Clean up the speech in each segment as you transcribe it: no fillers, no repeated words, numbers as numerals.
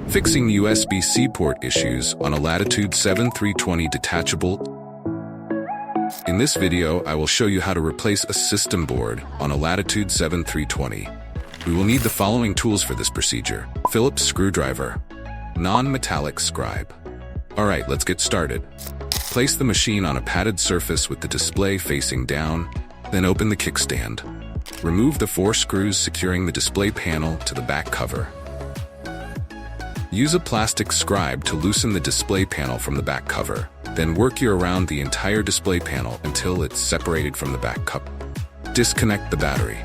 Fixing USB-C port issues on a Latitude 7320 detachable. In this video, I will show you how to replace a system board on a Latitude 7320. We will need the following tools for this procedure: Phillips screwdriver, non-metallic scribe. Alright, let's get started. Place the machine on a padded surface with the display facing down, then open the kickstand. Remove the 4 screws securing the display panel to the back cover. Use a plastic scribe to loosen the display panel from the back cover. Then work you around the entire display panel until it's separated from the back cover. Disconnect the battery.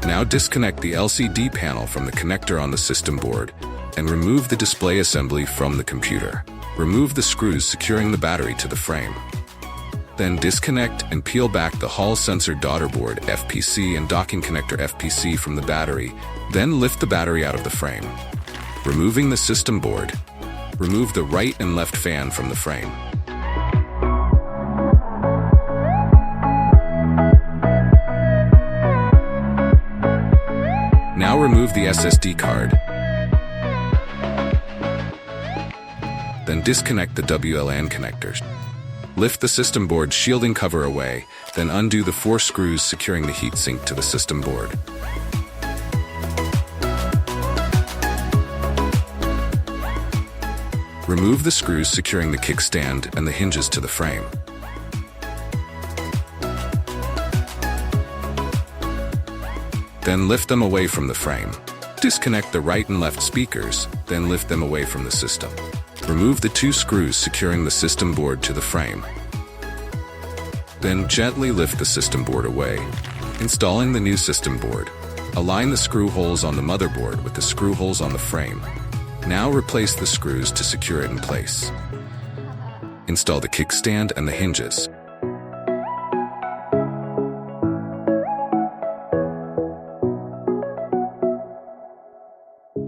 Now disconnect the LCD panel from the connector on the system board and remove the display assembly from the computer. Remove the screws securing the battery to the frame. Then disconnect and peel back the Hall sensor daughter board FPC and docking connector FPC from the battery, then lift the battery out of the frame. Removing the system board, remove the right and left fan from the frame. Now remove the SSD card. Then disconnect the WLAN connectors. Lift the system board shielding cover away, then undo the 4 screws securing the heatsink to the system board. Remove the screws securing the kickstand and the hinges to the frame. Then lift them away from the frame. Disconnect the right and left speakers, then lift them away from the system. Remove the 2 screws securing the system board to the frame. Then gently lift the system board away. Installing the new system board. Align the screw holes on the motherboard with the screw holes on the frame. Now replace the screws to secure it in place. Install the kickstand and the hinges.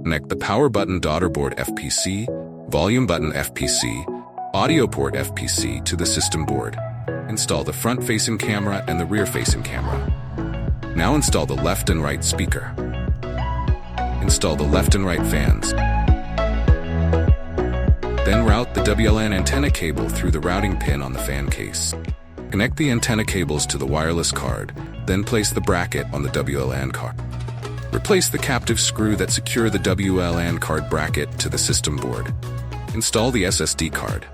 Connect the power button daughter board FPC, volume button FPC, audio port FPC to the system board. Install the front-facing camera and the rear-facing camera. Now install the left and right speaker. Install the left and right fans. Then route the WLAN antenna cable through the routing pin on the fan case. Connect the antenna cables to the wireless card, then place the bracket on the WLAN card. Replace the captive screw that secure the WLAN card bracket to the system board. Install the SSD card.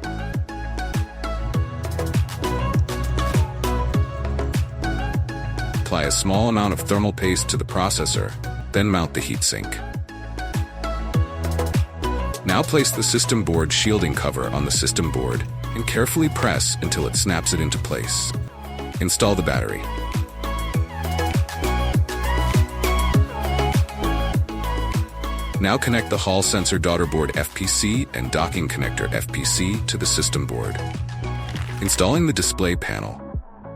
Apply a small amount of thermal paste to the processor, then mount the heatsink. Now place the system board shielding cover on the system board and carefully press until it snaps it into place. Install the battery. Now connect the Hall sensor daughter board FPC and docking connector FPC to the system board. Installing the display panel.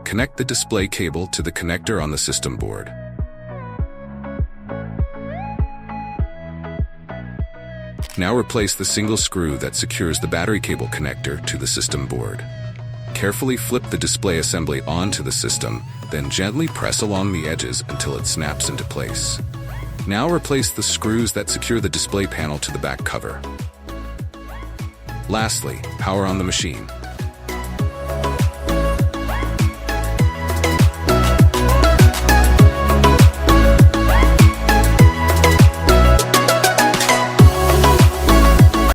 Connect the display cable to the connector on the system board. Now replace the single screw that secures the battery cable connector to the system board. Carefully flip the display assembly onto the system, then gently press along the edges until it snaps into place. Now replace the screws that secure the display panel to the back cover. Lastly, power on the machine.